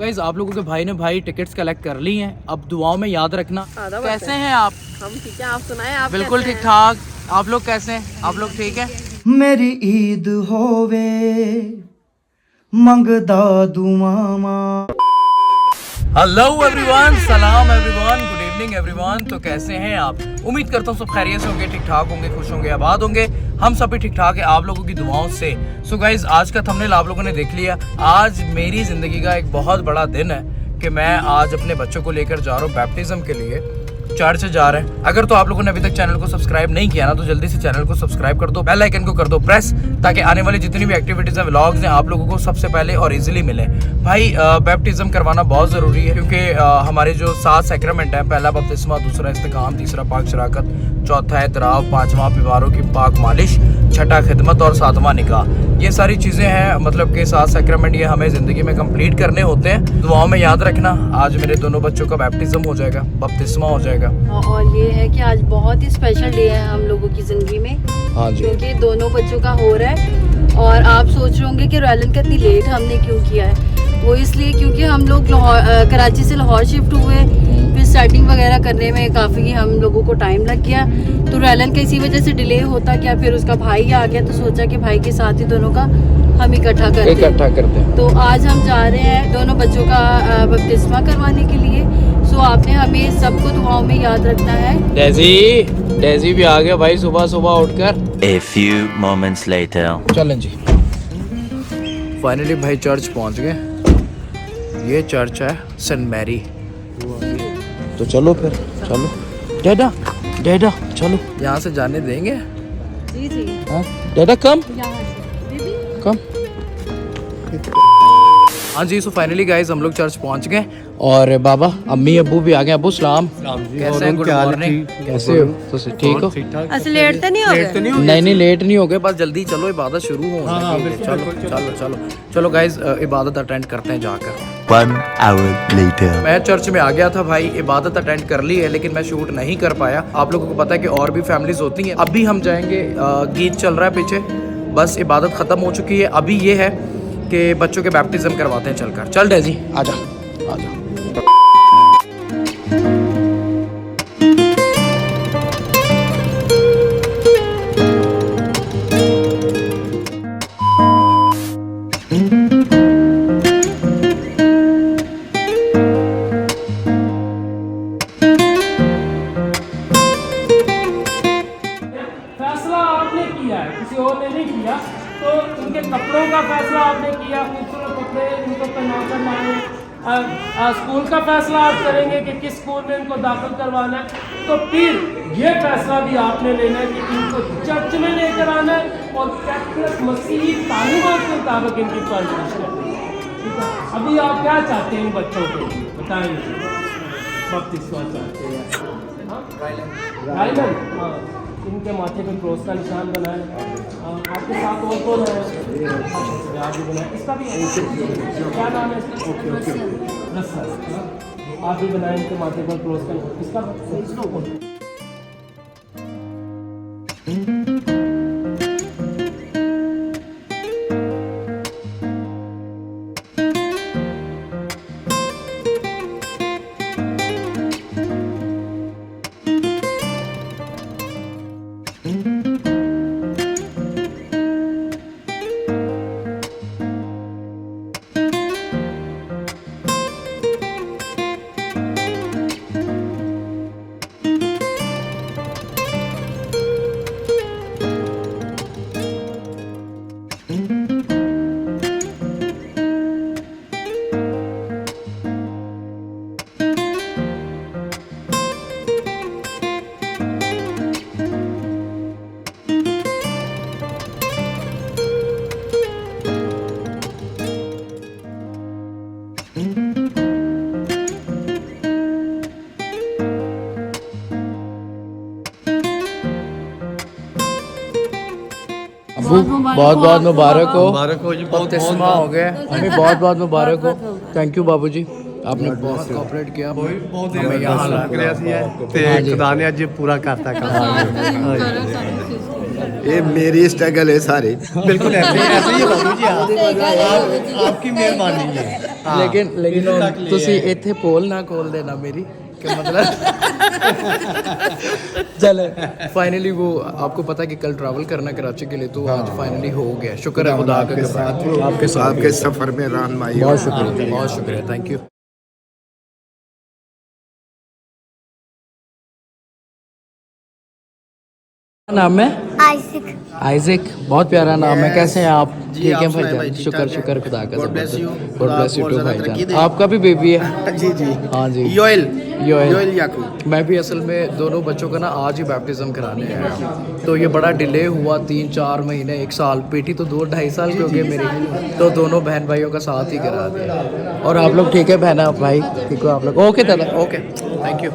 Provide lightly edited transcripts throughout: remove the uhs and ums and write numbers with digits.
Guys आप लोगों के भाई ने भाई टिकट्स कलेक्ट कर ली हैं, अब दुआओं में याद रखना। कैसे हैं आप? हम ठीक है, आप सुनाएं आप बिल्कुल ठीक ठाक। आप लोग कैसे हैं? आप लोग ठीक हैं? मेरी ईद होवे मंगदा दुआवां। हेलो एवरीवन, सलाम एवरीवन, गुड इवनिंग एवरीवन। तो कैसे हैं आप? उम्मीद करता हूँ सब खैरियत से होंगे, ठीक ठाक होंगे, खुश होंगे, आबाद होंगे। हम सभी ठीक ठाक है आप लोगों की दुआओं से। सो गाइज आज का थंबनेल आप लोगों ने देख लिया। आज मेरी ज़िंदगी का एक बहुत बड़ा दिन है कि मैं आज अपने बच्चों को लेकर जा रहा हूँ बैप्टिज्म के लिए। चर्च जा रहे हैं। अगर तो आप लोगों ने अभी तक चैनल को सब्सक्राइब नहीं किया ना तो जल्दी से चैनल को सब्सक्राइब कर दो, बेल आइकन को कर दो प्रेस, ताकि आने वाली जितनी भी एक्टिविटीज़ हैं, व्लॉग्स हैं, आप लोगों को सबसे पहले और इजीली मिले। भाई बैप्टिज्म करवाना बहुत ज़रूरी है क्योंकि हमारे जो 7 सैक्रामेंट हैं, पहला बपतिस्मा, दूसरा इस्तिकाम, तीसरा पाक शराकत, चौथा एतराफ़, पाँचवां बीमारों की पाक मालिश, छठा खिदमत और 7वां निकाह। ये सारी चीज़ें हैं, मतलब कि 7 सैक्रामेंट ये हमें ज़िंदगी में कंप्लीट करने होते हैं। दुआओं में याद रखना। आज मेरे दोनों बच्चों का बैप्टिज्म हो जाएगा, बपतिस्मा हो जाएगा। और ये है कि आज बहुत ही स्पेशल डे है हम लोगों की ज़िंदगी में। हाँ जी, क्योंकि दोनों बच्चों का हो रहा है। और आप सोच रहे होंगे कि रॉयलन का इतनी लेट हमने क्यों किया है। वो इसलिए क्योंकि हम लोग कराची से लाहौर शिफ्ट हुए, फिर सेटिंग वगैरह करने में काफ़ी हम लोगों को टाइम लग गया। तो रॉयलन का इसी वजह से डिले होता गया। फिर उसका भाई आ गया तो सोचा कि भाई के साथ ही दोनों का हम इकट्ठा करते हैं। तो आज हम जा रहे हैं दोनों बच्चों का बपतिस्मा करवाने के लिए। सो आपने हमें सबको दुआओं में याद रखना है। डेजी भी आ गया भाई सुबह सुबह उठकर। A few moments later. चलें जी, फाइनली भाई चर्च पहुंच गए। ये चर्च है सेंट मैरी। तो चलो फिर, चलो डैडा डैडा चलो। यहाँ से जाने देंगे? जी जी, हाँ डैडा कम यहाँ से दीदी। कम। हाँ जी, सो फाइनली गाइज हम लोग चर्च पहुंच गए और बाबा अम्मी अब्बू भी आ गए। अब्बू सलाम, कैसे हैं? गुड मॉर्निंग, कैसे हो? तो ठीक हो? अच्छा लेट तो नहीं हो गए? नहीं लेट नहीं हो गए, बस जल्दी चलो, इबादत शुरू हो। चलो चलो चलो चलो गाइज, इबादत अटेंड करते हैं जाकर। 1 hour later. मैं चर्च में आ गया था भाई, इबादत अटेंड कर ली है लेकिन मैं शूट नहीं कर पाया। आप लोगों को पता है कि और भी फैमिलीज होती हैं। अभी हम जाएंगे, गीत चल रहा है पीछे, बस इबादत ख़त्म हो चुकी है। अभी ये है कि बच्चों के बैप्टिज्म करवाते हैं चलकर। चल डेजी आजा आजा। फैसला आपने किया है, किसी और ने नहीं किया। तो उनके कपड़ों का फैसला आपने किया, खूबसूरत कपड़े उनको पहना कर लाए। स्कूल का फैसला आप करेंगे कि किस स्कूल में इनको दाखिल करवाना है। तो फिर ये फैसला भी आपने लेना है कि इनको चर्च में लेकर आना है और कैथोलिक मसीही तालीमात के मुताबिक इनकी परवरिश करनी है। ठीक है, अभी आप क्या चाहते हैं इन बच्चों को बताएंगे? बपतिस्मा चाहते हैं? राइलन, हाँ, इनके माथे पे क्रॉस का निशान बनाए। आपके साथ और कौन है? आप भी बनाए, इसका भी क्या नाम है इसका? रस्सा। आप भी बनाए इनके माथे पर क्रॉस का, इसका बहुत बहुत मुबारक हो जी, बपतिस्मा हो गया। हमें बहुत बहुत मुबारक हो। थैंक यू बाबू जी, आपने बहुत कोऑपरेट किया। बहुत हमें यहाँ शुक्रिया ਸੀ ਤੇ ਖੁਦਾ ਨੇ ਅੱਜ ਪੂਰਾ ਕਰਤਾ ਕੰਮ। ये मेरी स्ट्रगल है सारी। बिल्कुल ऐसे ऐसे ही बाबू जी आपकी मेहरबानी है। लेकिन ਤੁਸੀਂ ਇੱਥੇ ਪੋਲ ਨਾ ਖੋਲ ਦੇਣਾ ਮੇਰੀ कि मतलब चले फाइनली वो आपको पता है कि कल ट्रैवल करना कराची के लिए, तो आज फाइनली हो गया। शुक्र है खुदा का, आपके साथ आपके सफर में रहनुमाई। बहुत शुक्रिया, बहुत शुक्रिया, थैंक यू। नाम है आइसिक। आइजक, बहुत प्यारा नाम है। कैसे हैं आप? जी, ठीक आप है सुनाएं भाई भाई, जान, ठीक शुक्र ठाक शुक्र खुदा का। God bless you। God bless you आप टू बहुत भाई ज़्यादा तरक्की जान। दें। आपका भी बेबी है? जी जी हाँ जी, योएल योएल याकूब। मैं भी असल में दोनों बच्चों का ना आज ही बैप्टिज्म कराने आया, तो ये बड़ा डिले हुआ, 3-4 महीने 1 साल। बेटी तो 2-2.5 साल की हो गई मेरी, तो दोनों बहन भाइयों का साथ ही करा दिया। और आप लोग ठीक है बहना भाई? ठीक हो आप लोग? ओके दादा, ओके, थैंक यू।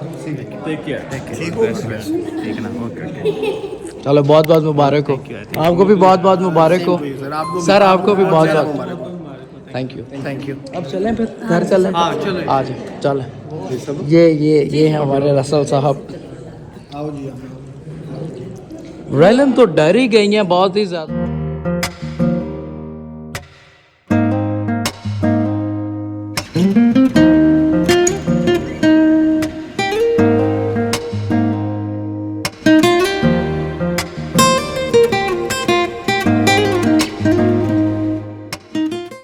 चलो बहुत बहुत मुबारक हो, आपको भी बहुत बहुत मुबारक हो सर, आपको भी बहुत बहुत थैंक यू। अब चलें फिर घर चलें? आ जाए चलें। ये है हमारे रसल साहब। रैलन तो डर ही गई हैं बहुत ही ज्यादा।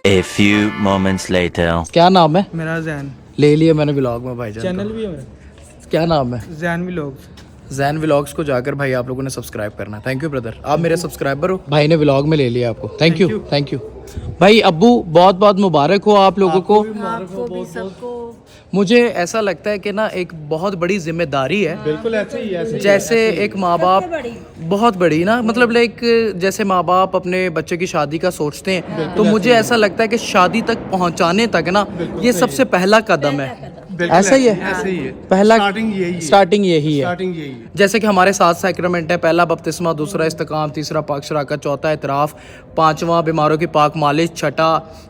A few moments later. क्या नाम है? मेरा जैन ले लिया मैंने व्लॉग में भाईजान। चैनल भी है मेरा, क्या नाम है? जैन व्लॉग्स। जैन व्लॉग्स को जाकर भाई आप लोगों ने सब्सक्राइब करना है। थैंक यू ब्रदर, आप मेरे सब्सक्राइबर हो। भाई ने व्लॉग में ले लिया आपको, थैंक यू थैंक यू भाई। अब्बू बहुत बहुत मुबारक हो आप लोगों को। आपको भी सबको। मुझे ऐसा लगता है कि ना एक बहुत बड़ी जिम्मेदारी है। बिल्कुल ऐसे ही ऐसे जैसे एक माँ बाप, बहुत बड़ी ना, मतलब लाइक जैसे माँ बाप अपने बच्चे की शादी का सोचते हैं, तो मुझे ऐसा लगता है कि शादी तक पहुँचाने तक ना ये सबसे पहला कदम है। ऐसा ही है, ऐसे ही है। पहला स्टार्टिंग यही है। स्टार्टिंग यही है। स्टार्टिंग यही है। जैसे कि हमारे 7 सैक्रमेंट है, पहला बपतिस्मा, दूसरा इस्तकाम, तीसरा पाक शराकत, चौथा इतराफ़, 5वां बीमारों की पाक मालिश, छठा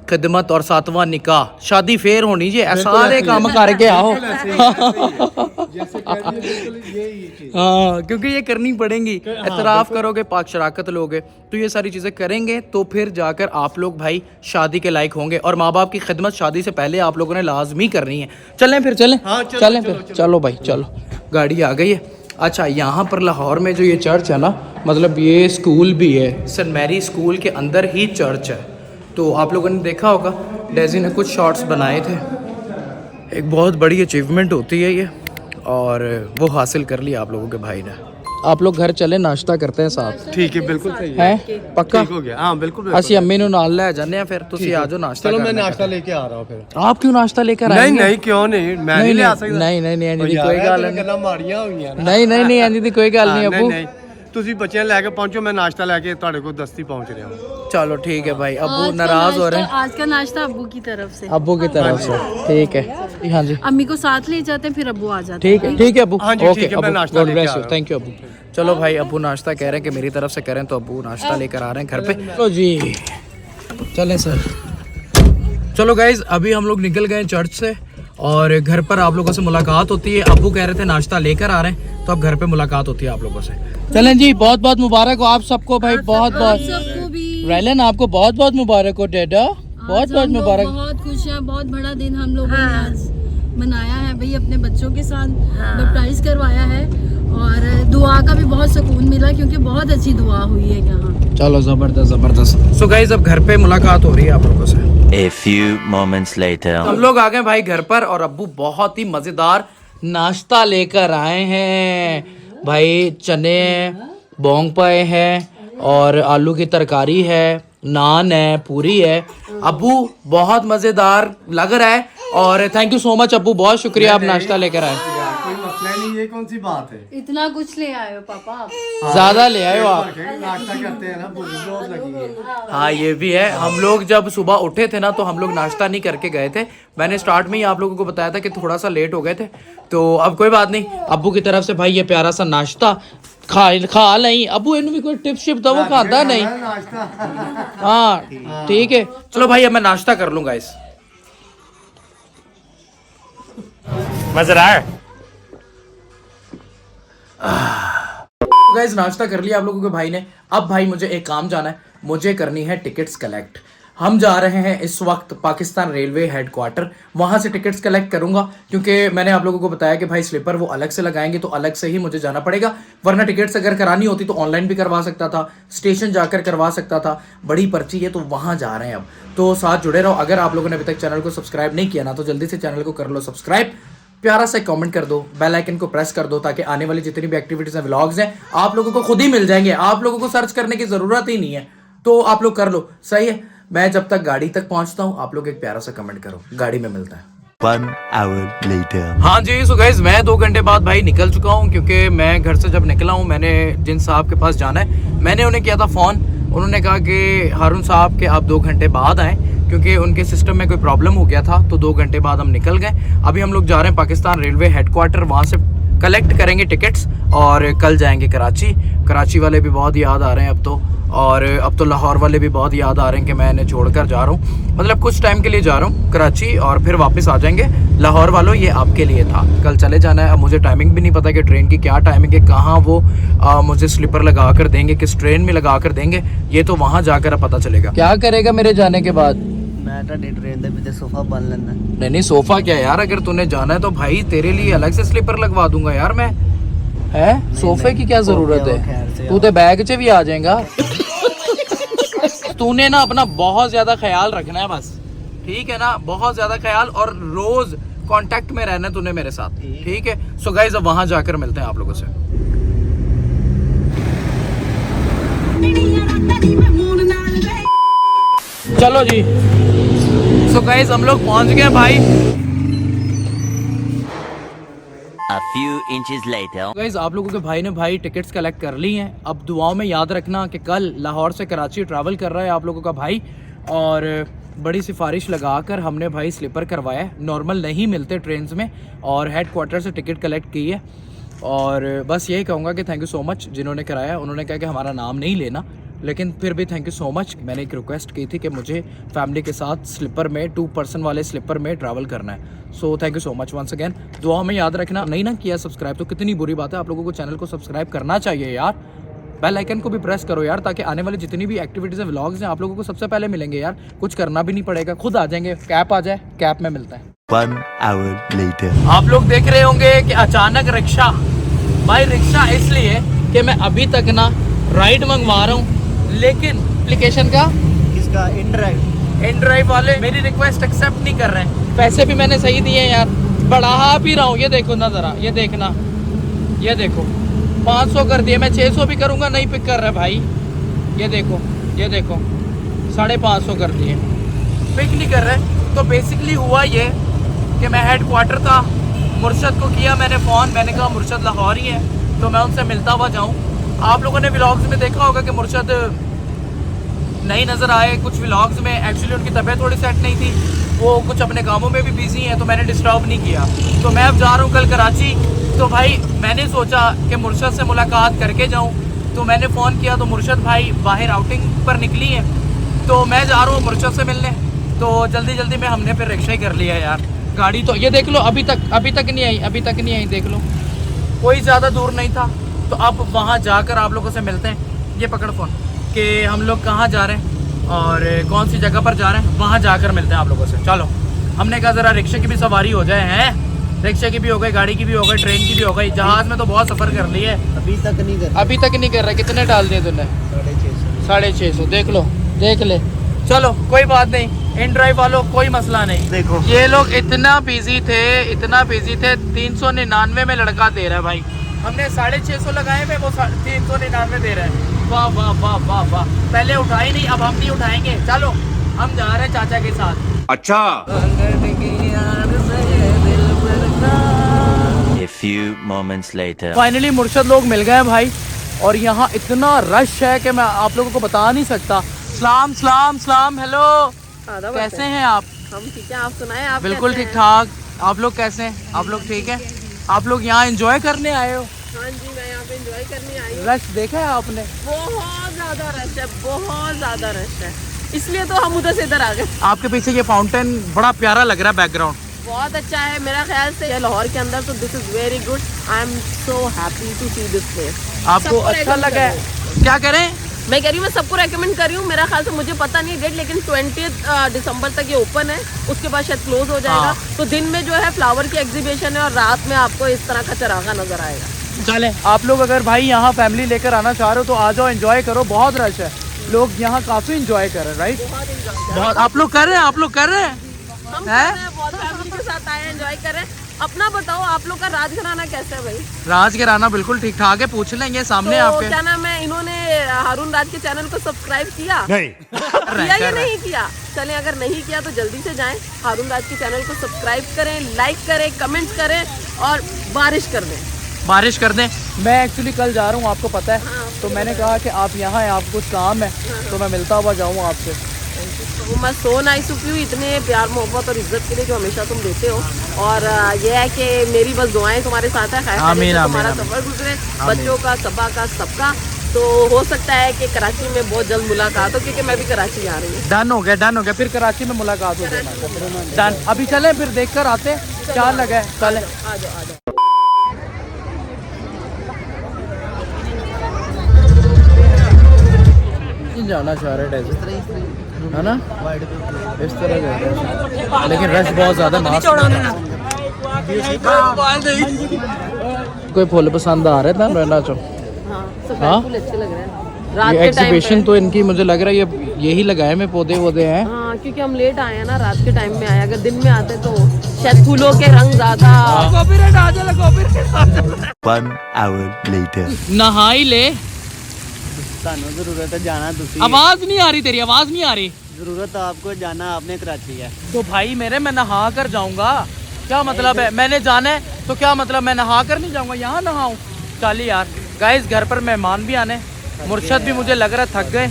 खिदमत और 7वां निकाह। शादी फेर होनी चाहिए, सारे काम करके आओ। जैसे कह रही है, बिल्कुल यही चीज़। हाँ, क्योंकि ये करनी पड़ेंगी। इतराफ़ करोगे, पाक शराकत लोगे, तो ये सारी चीज़ें करेंगे तो फिर जाकर आप लोग भाई शादी के लायक होंगे। और माँ बाप की खिदमत शादी से पहले आप लोगों ने लाजमी करनी है। चलें फिर, चलें चलें फिर, चलो भाई चलो, गाड़ी आ गई है। अच्छा, यहाँ पर लाहौर में जो ये चर्च है ना, मतलब ये स्कूल भी है, सेंट मैरी स्कूल के अंदर ही चर्च है। तो आप लोगों ने देखा होगा डेजी ने कुछ शॉट्स बनाए थे। एक बहुत बड़ी अचीवमेंट होती है ये, और वो हासिल कर लिया आप लोगों के भाई ने। आप लोग घर चले, नाश्ता करते हैं साथ, ठीक है, बिल्कुल सही है। है पक्का? ठीक हो गया, हाँ बिल्कुल। ਅਸੀਂ ਅੰਮੀ ਨੂੰ ਨਾਲ ਲੈ ਜਾਂਦੇ ਆ, ਫਿਰ ਤੁਸੀਂ ਆ ਜਾਓ ਨਾਸ਼ਤਾ चलो मैं करने। नाश्ता लेके आ रहा हूँ फिर। आप क्यों नाश्ता लेकर नहीं आएंगे? नहीं, क्यों नहीं, मैं नहीं ले आ सकता। नहीं नहीं नहीं, ਇੰਝ ਦੀ यार, ਕੋਈ ਗੱਲ तेरे नहीं। गल्लां माड़ियां होईयां ना। नहीं नहीं नहीं, ਇੰਝ ਦੀ ਕੋਈ ਗੱਲ ਨਹੀਂ नहीं अबू। नहीं, ਤੁਸੀਂ ਬੱਚਿਆਂ ਲੈ ਕੇ ਪਹੁੰਚੋ, ਮੈਂ ਨਾਸ਼ਤਾ ਲੈ ਕੇ ਤੁਹਾਡੇ ਕੋਲ ਦਸਤੀ ਪਹੁੰਚ ਰਿਹਾ ਹਾਂ। चलो ठीक है भाई, अबू आज का नाराज हो नाश्ता- रहे हैं। आज का नाश्ता अब्बू की तरफ से। अबू की तरफ से, ठीक है। हाँ जी अम्मी को साथ ले जाते हैं, फिर अब्बू आ जाते हैं। ठीक है अबू, हाँ जी, ओके ठीक है, मैं अबू, नाश्ता गॉड लेके ब्लेस आ यू, रहा हूँ। Thank you Abu. चलो भाई, अबू नाश्ता कह रहे हैं कि मेरी तरफ से करें, तो अबू नाश्ता लेकर आ रहे हैं घर पे। चलो जी, चलें सर। चलो गाइज, अभी हम लोग निकल गए चर्च से, और घर पर आप लोगों से मुलाकात होती है। अबू कह रहे थे नाश्ता लेकर आ रहे हैं, तो अब घर पे मुलाकात होती है आप लोगों से। चलें जी, बहुत बहुत मुबारक हो आप सबको भाई, बहुत बहुत। सबको भी रैलन आपको बहुत बहुत मुबारक हो डेडा, बहुत आज बहुत हम लोग मुबारक। बहुत खुश हैं, बहुत बड़ा दिन हम लोगों ने आज मनाया है भाई, अपने बच्चों के साथ बैप्टाइज करवाया है, और दुआ का भी बहुत सुकून मिला, क्योंकि बहुत अच्छी दुआ हुई है यहाँ। चलो जबरदस्त जबरदस्त। सो गाइस, अब घर पे मुलाकात हो रही है आप लोगों से। A few moments later. हम लोग आ गए भाई घर पर, और अब्बू बहुत ही मजेदार नाश्ता लेकर आए हैं भाई। चने बोंग पाए हैं, और आलू की तरकारी है, नान है, पूरी है। अब्बू बहुत मजेदार लग रहा है, और थैंक यू सो मच अब्बू, बहुत शुक्रिया आप नाश्ता लेकर आए। कोई मसला नहीं, ये कौन सी बात है। इतना कुछ ले आए हो पापा आप। ज्यादा ले आए हो आप। नाश्ता करते हैं ना, भूख बहुत लगी है। हाँ ये भी है, हम लोग जब सुबह उठे थे ना, तो हम लोग नाश्ता नहीं करके गए थे। मैंने स्टार्ट में ही आप लोगों को बताया था कि थोड़ा सा लेट हो गए थे, तो अब कोई बात नहीं। अब्बू की तरफ से भाई ये प्यारा सा नाश्ता खा नहीं। अब्बू इन्हें भी कोई टिप शिप दो, वो खाता नहीं। हाँ ठीक है, चलो भाई अब मैं नाश्ता कर लूंगा इस। मजा आया। गाइस नाश्ता कर लिया आप लोगों के भाई ने। अब भाई मुझे एक काम जाना है, मुझे करनी है टिकट्स कलेक्ट। हम जा रहे हैं इस वक्त पाकिस्तान रेलवे हेडक्वार्टर, वहां से टिकट्स कलेक्ट करूंगा क्योंकि मैंने आप लोगों को बताया कि भाई स्लीपर वो अलग से लगाएंगे तो अलग से ही मुझे जाना पड़ेगा, वरना टिकट्स अगर करानी होती तो ऑनलाइन भी करवा सकता था, स्टेशन जाकर करवा सकता था, बड़ी पर्ची है तो वहां जा रहे हैं अब। तो साथ जुड़े रहो। अगर आप लोगों ने अभी तक चैनल को सब्सक्राइब नहीं किया ना तो जल्दी से चैनल को कर लो सब्सक्राइब, प्यारा सा कमेंट कर दो, बेल आइकन को प्रेस कर दो ताकि आने वाली जितनी भी एक्टिविटीज हैं, व्लॉग्स हैं, आप लोगों को खुद ही मिल जाएंगे, आप लोगों को सर्च करने की जरूरत ही नहीं है। तो आप लोग कर लो, सही है। मैं जब तक गाड़ी तक पहुंचता हूं आप लोग एक प्यारा सा कमेंट करो, गाड़ी में मिलता है। 1 hour later. हाँ जी, सो गाइस मैं 2 घंटे बाद भाई निकल चुका हूँ क्योंकि मैं घर से जब निकला हूँ मैंने जिन साहब के पास जाना है मैंने उन्हें किया था फ़ोन। उन्होंने कहा कि हारून साहब के आप 2 घंटे बाद आएँ क्योंकि उनके सिस्टम में कोई प्रॉब्लम हो गया था, तो 2 घंटे बाद हम निकल गए। अभी हम लोग जा रहे हैं पाकिस्तान रेलवे हेडक्वार्टर, वहाँ से कलेक्ट करेंगे टिकट्स और कल जाएंगे कराची। कराची वाले भी बहुत याद आ रहे हैं अब तो, और अब तो लाहौर वाले भी बहुत याद आ रहे हैं कि मैं इन्हें छोड़कर जा रहा हूँ, मतलब कुछ टाइम के लिए जा रहा हूँ कराची और फिर वापस आ जाएंगे। लाहौर वालों ये आपके लिए था, कल चले जाना है। अब मुझे टाइमिंग भी नहीं पता कि ट्रेन की क्या टाइमिंग है, कहाँ वो मुझे स्लीपर लगा कर देंगे, किस ट्रेन में लगा कर देंगे, ये तो वहाँ जाकर पता चलेगा। क्या करेगा मेरे जाने के बाद? मैं ट्रेन दे भी सोफा बन लेना। नहीं सोफा क्या यार, अगर तूने जाना है तो भाई तेरे लिए अलग से स्लीपर लगवा दूंगा यार मैं, है सोफे की क्या जरूरत है, तू तो बैग च भी आ जाएगा। तूने ना अपना बहुत ज्यादा ख्याल रखना है बस, ठीक है ना, बहुत ज्यादा ख्याल, और रोज कांटेक्ट में रहना है तूने मेरे साथ, ठीक है। सो गाइस अब वहां जाकर मिलते हैं आप लोगों से। चलो जी, सो गाइस हम लोग पहुंच गए भाई। A few inches later. Guys आप लोगों के भाई ने भाई टिकट्स कलेक्ट कर ली हैं। अब दुआओं में याद रखना कि कल लाहौर से कराची ट्रैवल कर रहा है आप लोगों का भाई, और बड़ी सिफारिश लगाकर हमने भाई स्लीपर करवाया है, नॉर्मल नहीं मिलते ट्रेन्स में, और हेड क्वार्टर से टिकट कलेक्ट की है। और बस यही कहूँगा कि थैंक यू सो मच जिन्होंने कराया। उन्होंने कहा कि हमारा नाम नहीं लेना, लेकिन फिर भी थैंक यू सो मच। मैंने एक रिक्वेस्ट की थी कि मुझे फैमिली के साथ स्लीपर में 2 पर्सन वाले स्लीपर में ट्रैवल करना है। So thank you so much once again. दुआ में याद रखना, नहीं ना किया सब्सक्राइब तो कितनी बुरी बात है, आप लोगों को चैनल को सब्सक्राइब करना चाहिए यार, बेल आइकन को भी प्रेस करो यार, ताकि आने वाली जितनी भी एक्टिविटीज़ हैं, व्लॉग्स हैं, आप लोगों को सबसे पहले मिलेंगे यार, कुछ करना भी नहीं पड़ेगा, खुद आ जाएंगे, कैप आ जाए, कैप में मिलता है। 1 hour later. आप लोग देख रहे होंगे कि अचानक रिक्शा, भाई रिक्शा इसलिए कि मैं अभी तक ना राइड मंगवा रहा हूँ, लेकिन एप्लीकेशन का किसका इन ड्राइव वाले मेरी रिक्वेस्ट एक्सेप्ट नहीं कर रहे हैं। पैसे भी मैंने सही दिए यार, बढ़ा भी रहा हूँ, ये देखो ना जरा, ये देखना, ये देखो 500 कर दिए, मैं 600 भी करूँगा नहीं पिक कर रहा भाई, ये देखो 550 कर दिए, पिक नहीं कर रहे। तो बेसिकली हुआ ये कि मैं हेड क्वार्टर था, मुर्शद को किया मैंने फ़ोन, मैंने कहा मुर्शद लाहौर ही है तो मैं उनसे मिलता हुआ जाऊँ। आप लोगों ने व्लॉग्स में देखा होगा कि मुर्शद नहीं नज़र आए कुछ व्लॉग्स में, एक्चुअली उनकी तबीयत थोड़ी सेट नहीं थी, वो कुछ अपने कामों में भी बिजी हैं, तो मैंने डिस्टर्ब नहीं किया। तो मैं अब जा रहा हूँ कल कराची, तो भाई मैंने सोचा कि मुर्शद से मुलाकात करके जाऊँ, तो मैंने फ़ोन किया तो मुर्शद भाई बाहर आउटिंग पर निकली हैं, तो मैं जा रहा हूँ मुर्शद से मिलने। तो जल्दी में हमने फिर रिक्शा ही कर लिया यार, गाड़ी तो ये देख लो अभी तक नहीं आई, देख लो कोई ज़्यादा दूर नहीं था। तो अब वहाँ जाकर आप लोगों से मिलते हैं, ये पकड़ फ़ोन, कि हम लोग कहाँ जा रहे हैं और कौन सी जगह पर जा रहे हैं, वहाँ जाकर मिलते हैं आप लोगों से। चलो, हमने कहा ज़रा रिक्शे की भी सवारी हो जाए, हैं रिक्शे की भी हो गई, गाड़ी की भी हो गई, ट्रेन की भी हो गई, जहाज़ में तो बहुत सफ़र कर लिए, अभी तक नहीं कर रहा। कितने डाल दिए तूने? 650। देख ले, चलो कोई बात नहीं, इन ड्राइव वालों कोई मसला नहीं। देखो ये लोग इतना बिजी थे 399 में लड़का दे रहा है भाई, हमने 650 लगाए में वो 399 दे रहे हैं। वाह वाह वाह वाह वाह, पहले उठाई नहीं, अब हम नहीं उठाएंगे। चलो हम जा रहे हैं चाचा के साथ। अच्छा A few moments later. Finally मुर्शद लोग मिल गए भाई, और यहाँ इतना रश है कि मैं आप लोगों को बता नहीं सकता। सलाम हेलो, कैसे हैं आप? हम ठीक है, आप सुनाएं, आप बिल्कुल कैसे ठीक हैं? ठाक। आप लोग कैसे हैं? आप लोग ठीक हैं? आप लोग यहाँ एंजॉय करने आए हो? हाँ जी, मैं यहाँ पे एंजॉय करने आई हूँ। रश देखा है आपने? बहुत ज्यादा रश है, बहुत ज्यादा रश है, इसलिए तो हम उधर से इधर आ गए। आपके पीछे ये फाउंटेन बड़ा प्यारा लग रहा है, बैकग्राउंड बहुत अच्छा है मेरा ख्याल से। लाहौर के अंदर तो this is very good, I am so happy to see this place. आपको सबको अच्छा recommend लगा है? क्या करें? मैं कह रही हूँ मैं सबको रेकमेंड कर रही हूँ। मेरा ख्याल से मुझे पता नहीं डेट, लेकिन 20 दिसंबर तक ये ओपन है, उसके बाद शायद क्लोज हो जाएगा। तो दिन में जो है फ्लावर की एग्जीबिशन है और रात में आपको इस तरह का चरागा नजर आएगा। चले आप लोग अगर भाई यहाँ फैमिली लेकर आना चाह रहे हो तो आ जाओ, एंजॉय करो। बहुत रश है, लोग यहाँ काफी एंजॉय कर रहे हैं, राइट? बहुत। आप लोग कर रहे हैं? आप लोग कर रहे हैं? हम कर रहे हैं, बहुत फैमिली के साथ आए हैं, एंजॉय कर रहे हैं। अपना बताओ आप लोग का राजघराना कैसा है भाई? राजघराना बिल्कुल ठीक ठाक है, पूछ लेंगे सामने तो आपके। क्या नाम है, इन्होंने हारून राज के चैनल को सब्सक्राइब किया? नहीं। किया या नहीं किया? चलें, अगर नहीं किया तो जल्दी से जाएं, हारून राज के चैनल को सब्सक्राइब करें, लाइक करें, कमेंट करें और बारिश कर दें। बारिश कर दें। मैं एक्चुअली कल जा रहा हूँ, आपको पता है। तो मैंने कहा कि आप यहाँ हैं, आपको कुछ काम है, तो मैं मिलता हुआ जाऊँ आपसे। तो मैं सो नाइस ऑफ यू, इतने प्यार मोहब्बत और इज्जत के लिए जो हमेशा तुम देते हो। और ये है कि मेरी बस दुआएं तुम्हारे साथ है, खैर आमीन, से आमीन, तुम्हारा आमीन। सफर गुजरे, बच्चों का, सबा का, सबका। तो हो सकता है कि कराची में बहुत जल्द मुलाकात हो, क्योंकि मैं भी कराची जा रही हूँ। डन हो गया, डन हो गया। फिर कराची में मुलाकात हो जाएगी। डन। अभी चलें, फिर देख कर आते हैं क्या लगा है। चलें। आ जाओ आ जाओ। जाना चाह रहे है ना, इस तरह जाते, लेकिन रश बहुत ज्यादा। कोई फूल पसंद आ रहे थे रहना चो। हाँ, सब हाँ? बिल्कुल अच्छे लग रहे हैं। रात ये के टाइम एग्जीबिशन तो इनकी मुझे लग रहा है ये यही लगाए में पौधे वोधे हैं। हाँ, क्योंकि हम लेट आए हैं ना, रात के टाइम में आए। अगर दिन में आते तो शायद फूलों के रंग ज्यादा। One hour later. नहाई ले। ਤੁਹਾਨੂੰ ਜ਼ਰੂਰਤ ਹੈ ਜਾਣਾ ਤੁਸੀਂ आवाज नहीं आ रही तेरी, आवाज नहीं आ रही। ਜ਼ਰੂरत है आपको जाना आपने कराची है तो भाई मेरे मैं नहा कर जाऊंगा, क्या मतलब है? मैंने जाना है तो क्या मतलब मैं नहा कर नहीं जाऊंगा, यहाँ नहाऊं? चलिए यार गाइस, घर पर मेहमान भी आने। मुर्शद भी मुझे लग रहा है थक गए।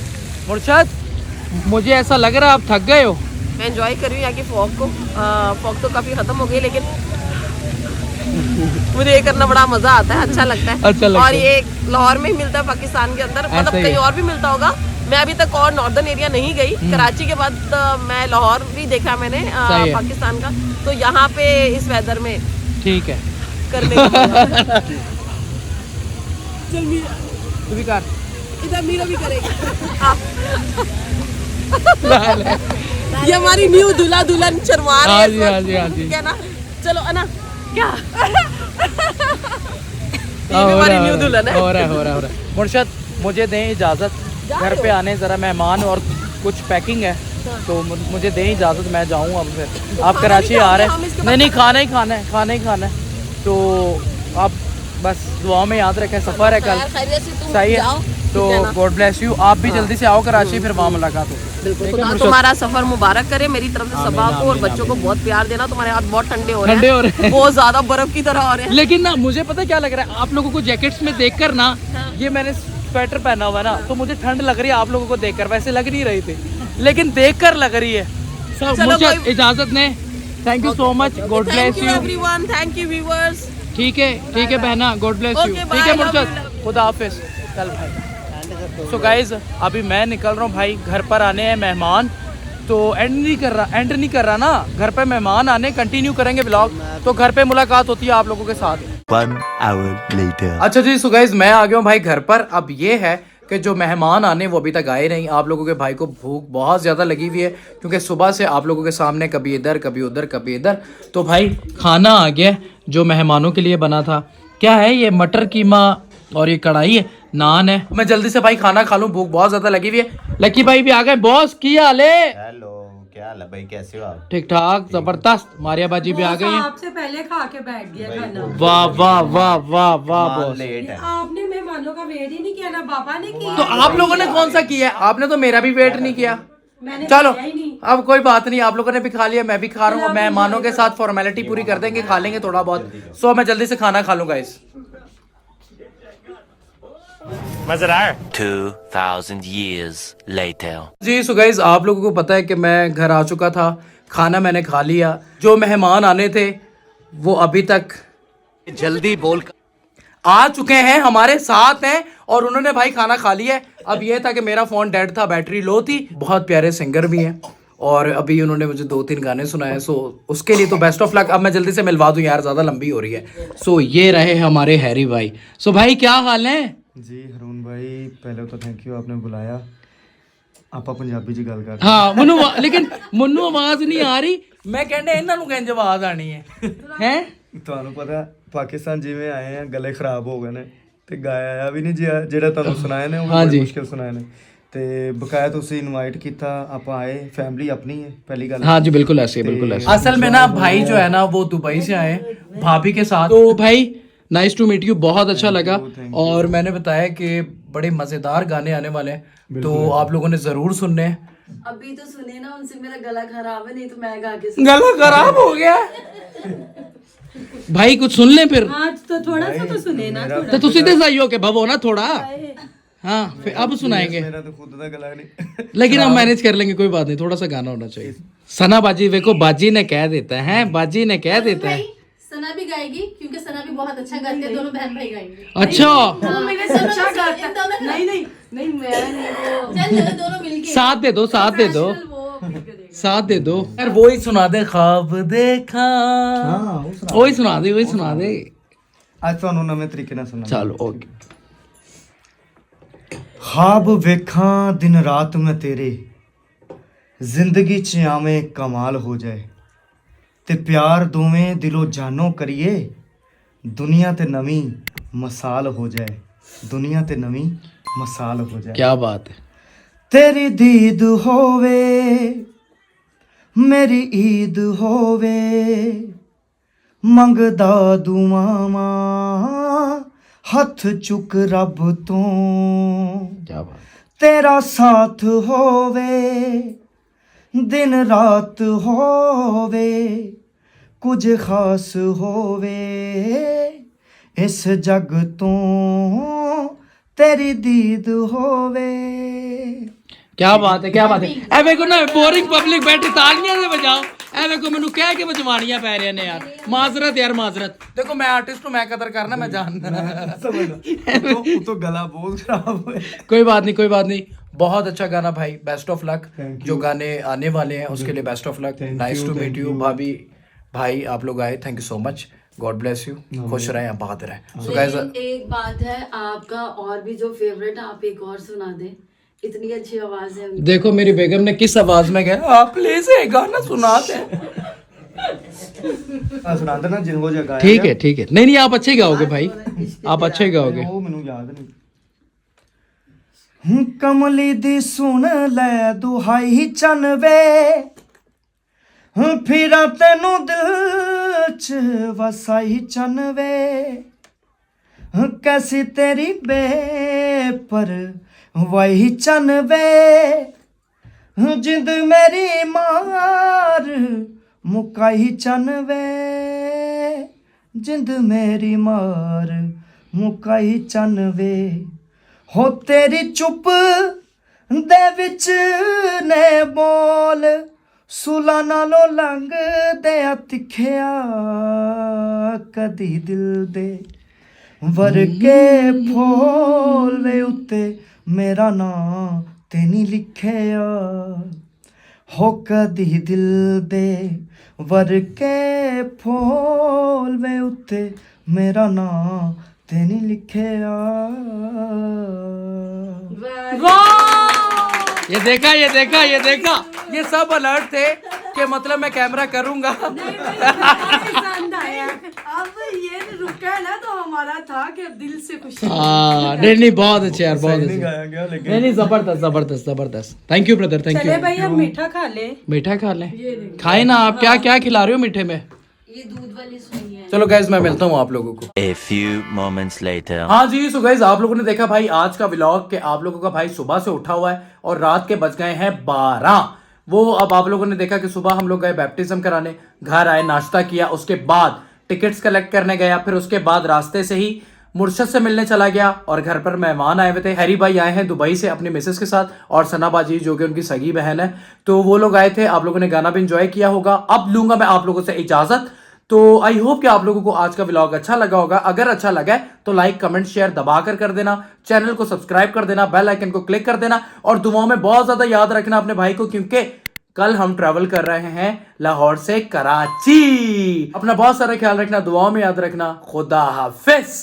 मुर्शद, मुझे ऐसा लग रहा है आप थक गए हो। मैं एंजॉय कर रही हूँ यहाँ की फॉग को। फॉग तो काफी खत्म हो गई, लेकिन मुझे ये करना बड़ा मजा आता है, अच्छा लगता है। अच्छा लगता और है। ये लाहौर में ही मिलता है, पाकिस्तान के अंदर, मतलब ही कहीं है। और भी मिलता होगा। मैं अभी तक और नॉर्दर्न एरिया नहीं गई। कराची के बाद मैं लाहौर भी देखा मैंने, सही है। पाकिस्तान का। तो यहाँ पे इस वेदर में ठीक है। करने का मजा। चल मीरा, तू भी कर। इधर मीरा भी करेगी। ये हमारी न्यू दूल्हा दुल्हन शर्मा रहे हैं हाँ इस जी, वक्त। हाँ जी, हाँ जी। क्या ना, चलो अना क्या ये हो भी रहा हमारी है, न्यू दुल्हन है। हो रहा है, हो रहा है, हो रहा है। मुर्शद, मुझे दें इजाज़त, घर पे आने ज़रा मेहमान और कुछ पैकिंग है, तो मुझे दें इजाज़त, मैं जाऊँ अब। फिर आप खाना कराची नहीं आ रहे खाओगे, हम इसके हैं? बाद नहीं, खाना ही खाना है, खाना ही खाना है। तो आप बस दुआ में याद रखें, सफ़र है कल। खैर खैरियत से तुम सही जाओ, है, तो ठीक है ना? God bless you. आप भी जल्दी से आओ कराची, फिर वहाँ मुलाकात होगी। बिल्कुल, ठीक है, खुदा मुर्शद? तुम्हारा सफर मुबारक करे मेरी तरफ से आमीन, सबा को। और आमीन, बच्चों को बहुत प्यार देना, तुम्हारे हाथ बहुत ठंडे हो रहे ठंडे हैं, हो रहे हैं। बहुत ज्यादा बर्फ की तरह हो रहे हैं। लेकिन ना मुझे पता क्या लग रहा है, आप लोगों को जैकेट्स में देखकर ना, ये मैंने स्वेटर पहना हुआ है ना, तो मुझे ठंड लग रही है आप लोगों को देखकर। वैसे लग नहीं रही थी, लेकिन देखकर लग रही है। सब चलो मुझे कोई- इजाजत ने। Thank you so much, God bless thank you you. Everyone, thank you viewers. ठीक है बहना, गॉड ब्लेस यू। Okay, ठीक है bye, मुर्शद, love you, खुदा हाफिज। चल भाई। सो गाइज, अभी मैं निकल रहा हूँ भाई, घर पर आने हैं मेहमान, तो एंड नहीं कर रहा ना। घर पे मेहमान आने, कंटिन्यू करेंगे ब्लॉग, तो घर पे मुलाकात होती है आप लोगों के साथ। One hour later. अच्छा जी, सो गाइस मैं आ गया हूँ भाई घर पर। अब ये है कि जो मेहमान आने वो अभी तक आए नहीं। आप लोगों के भाई को भूख बहुत ज़्यादा लगी हुई है, क्योंकि सुबह से आप लोगों के सामने कभी इधर कभी उधर कभी इधर। तो भाई खाना आ गया जो मेहमानों के लिए बना था। क्या है ये? मटर कीमा और ये कढ़ाई है, नान है। मैं जल्दी से भाई खाना खा लूँ, भूख बहुत ज़्यादा लगी हुई है। लकी भाई भी आ गए। बॉस की हाल है? हेलो क्या हाल है भाई कैसे हो आप ठीक ठाक, जबरदस्त। मारिया बाजी भी आ गई हैं। आपसे पहले खा के बैठ गया खाना। वाह वाह वाह वाह वाह बॉस। लेट है आपने मेहमानों का वेट ही नहीं किया, ना पापा ने किया। तो आप लोगों ने कौन सा किया? आपने तो मेरा भी वेट नहीं किया। मैंने चलो खाया ही नहीं। अब कोई बात नहीं, आप लोगों ने भी खा लिया, मैं भी खा रहा हूँ। मेहमानों के साथ फॉर्मेलिटी पूरी कर देंगे, खा लेंगे थोड़ा बहुत। सो मैं जल्दी से खाना खा लूंगा इस। 2,000 years later. जी सो गाइस, आप लोगों को पता है कि मैं घर आ चुका था, खाना मैंने खा लिया। जो मेहमान आने थे वो अभी तक जल्दी बोल आ चुके हैं, हमारे साथ हैं, और उन्होंने भाई खाना खा लिया है। अब ये था कि मेरा फ़ोन डेड था, बैटरी लो थी। बहुत प्यारे सिंगर भी हैं, और अभी उन्होंने मुझे 2-3 गाने सुनाए। सो उसके लिए तो बेस्ट ऑफ लक। अब मैं जल्दी से मिलवा दूं यार, ज़्यादा लंबी हो रही है। सो ये रहे हमारे हैरी भाई। सो भाई क्या हाल है? ਜੀ ਹਰੂਨ ਭਾਈ ਪਹਿਲੇ ਤਾਂ ਥੈਂਕ ਯੂ ਆਪਨੇ ਬੁਲਾਇਆ ਆਪਾਂ ਪੰਜਾਬੀ ਚ ਗੱਲ ਕਰ ਹਾਂ ਮੈਨੂੰ ਆਵਾਜ਼ ਨਹੀਂ ਆ ਰਹੀ ਮੈਂ ਕਹਿੰਦਾ ਇਹਨਾਂ ਨੂੰ ਕਿੰਜ ਆਵਾਜ਼ ਆਣੀ ਹੈ ਹੈ ਤੁਹਾਨੂੰ ਪਤਾ ਪਾਕਿਸਤਾਨ ਜਿਵੇਂ ਆਏ ਆ ਗਲੇ ਖਰਾਬ ਹੋ ਗਏ ਨੇ ਤੇ ਗਾਇਆ ਵੀ ਨਹੀਂ ਜਿਹੜਾ ਤੁਹਾਨੂੰ ਸੁਣਾਇਆ ਨੇ ਉਹ ਬੜੀ ਮੁਸ਼ਕਿਲ ਸੁਣਾਇਆ ਨੇ ਤੇ ਬਕਾਇਆ ਤੁਸੀਂ ਇਨਵਾਈਟ ਕੀਤਾ ਆਪਾਂ आए फैमिली अपनी है पहली गल। हाँ जी बिल्कुल ऐसे बिल्कुल ऐसे। असल में ना भाई जो है ना वो दुबई से आए भाभी के साथ। तो भाई नाइस टू मीट यू, बहुत अच्छा लगा और मैंने बताया कि बड़े मज़ेदार गाने आने वाले हैं तो आप लोगों ने ज़रूर सुनने हैं। अभी तो सुने ना उनसे, मेरा गला खराब है, नहीं तो मैं गा के गला खराब हो गया भाई कुछ सुन ले फिर। आज तो थोड़ा सा तो सुने ना थोड़ा। तो तुसी ते सही हो के भवो ना थोड़ा। हाँ फिर अब सुनाएंगे मेरा तो खुद का गला नहीं लेकिन हम मैनेज कर लेंगे, कोई बात नहीं, थोड़ा सा गाना होना चाहिए। सना बाजी देखो बाजी ने कह देता है, बाजी ने कह देता है। सना भी गाएगी क्योंकि सना भी बहुत अच्छा गाती है, दोनों बहन भाई गाएंगे। अच्छा अच्छा गाता नहीं मैं नहीं वो चल दोनों मिलके साथ दे दो, साथ दे दो, साथ दे दो यार। वो ही सुना दे ख्वाब देखा, वही सुना दे, वही सुना दे। आज ਤੁਹਾਨੂੰ ਨਵੇਂ ਤਰੀਕੇ ਨਾਲ ਸੁਣਾ चलो ओके। ख्वाब वेखां दिन रात में तेरे जिंदगी च आवें कमाल हो जाए ते प्यार दोवें दिलो जानो करिए दुनिया ते नवी मसाल हो जाए, दुनिया ते नवी मसाल हो जाए। क्या बात है। तेरी दीद होवे मेरी ईद होवे मंगदा दुआवां हथ चुक रब तो क्या बात। तेरा साथ होवे दिन रात होवे कुछ खास होवे इस जग तो तेरी दीद होवे। क्या बात है, क्या बात है। ए देखो ना बोरिंग पब्लिक बैठी तालियां से बजाओ, ए देखो मैनू कह के बजवानियां पै रहे ने यार। माजरत यार माजरत। देखो मैं आर्टिस्ट हूं, मैं कदर करना मैं जानना। तो गला बहुत खराब है। कोई बात नहीं, कोई बात नहीं। बहुत अच्छा गाना भाई, बेस्ट ऑफ लक। जो गाने आने वाले हैं उसके लिए best of luck. Nice to meet you भाभी भाई, आप लोग आए, thank you so much, God bless you, खुश रहें, आबाद रहें। सो गाइस एक बात है आपका और भी जो फेवरेट आप एक और सुना दें, इतनी अच्छी आवाज है उनकी। देखो मेरी बेगम ने किस आवाज में कहा आप प्लीज एक गाना सुना दें। सुना देना जिनको जगह ठीक है ठीक है, नहीं नहीं आप अच्छे गाओगे भाई, आप अच्छे गाओगे। ਉਹ ਮੈਨੂੰ ਯਾਦ ਨਹੀਂ। ਕਮਲੀ ਦੀ ਸੁਣ ਲੈ ਦੁਹਾਈ ਚੰਨਵੇ ਫਿਰਾਂ ਤੈਨੂੰ ਦਿਲ ਚ ਵਸਾਈ ਚੰਨਵੇ कैसी तेरी बेपर वही चन्वे जिंद मेरी मार मुकाई चन्वे जिंद मेरी मार मुकाई चन्वे हो तेरी चुप दे विच ने बोल सुला नालों लंघ दे तिखिया कदी दिल दे वर के फूल वे उत्ते मेरा नाम ते नहीं लिखिया हो कदी दिल दे वर के फूल वे उत्ते मेरा नाम ते नहीं लिखिया। ये देखा ये देखा ये देखा, ये सब अलर्ट थे कि मतलब मैं कैमरा करूंगा। पसंद आया। अब ये रुका है ना तो हमारा था कि अब दिल से खुशी। हाँ नहीं नहीं बहुत अच्छे यार, बहुत अच्छे। गाया गया लेकिन नहीं नहीं जबरदस्त जबरदस्त जबरदस्त। थैंक यू ब्रदर, थैंक चले यू। भाई अब मीठा खा ले। मीठा खा लें, खाए ना आप। क्या क्या खिला रहे हो मीठे में? ये दूध वाली सुनी है। चलो गाइज मैं मिलता हूँ आप लोगों को। A few moments later. हाँ जी, सो गाइज आप लोगों ने देखा भाई आज का व्लॉग के आप लोगों का भाई सुबह से उठा हुआ है और रात के बज गए हैं 12। वो अब आप लोगों ने देखा कि सुबह हम लोग गए बैप्टिज्म कराने, घर आए, नाश्ता किया, उसके बाद टिकट्स कलेक्ट करने गया, फिर उसके बाद रास्ते से ही मुर्शद से मिलने चला गया और घर पर मेहमान आए हुए थे। हैरी भाई आए हैं दुबई से अपनी मिसेस के साथ और सना बाजी जो कि उनकी सगी बहन है, तो वो लोग आए थे। आप लोगों ने गाना भी एंजॉय किया होगा। अब लूंगा मैं आप लोगों से इजाजत। तो आई होप कि आप लोगों को आज का व्लॉग अच्छा लगा होगा। अगर अच्छा लगा है तो लाइक कमेंट शेयर दबा कर देना, चैनल को सब्सक्राइब कर देना, बेल आइकन को क्लिक कर देना और दुआओं में बहुत ज्यादा याद रखना अपने भाई को, क्योंकि कल हम ट्रैवल कर रहे हैं लाहौर से कराची। अपना बहुत सारा ख्याल रखना, दुआओं में याद रखना। खुदा हाफिज।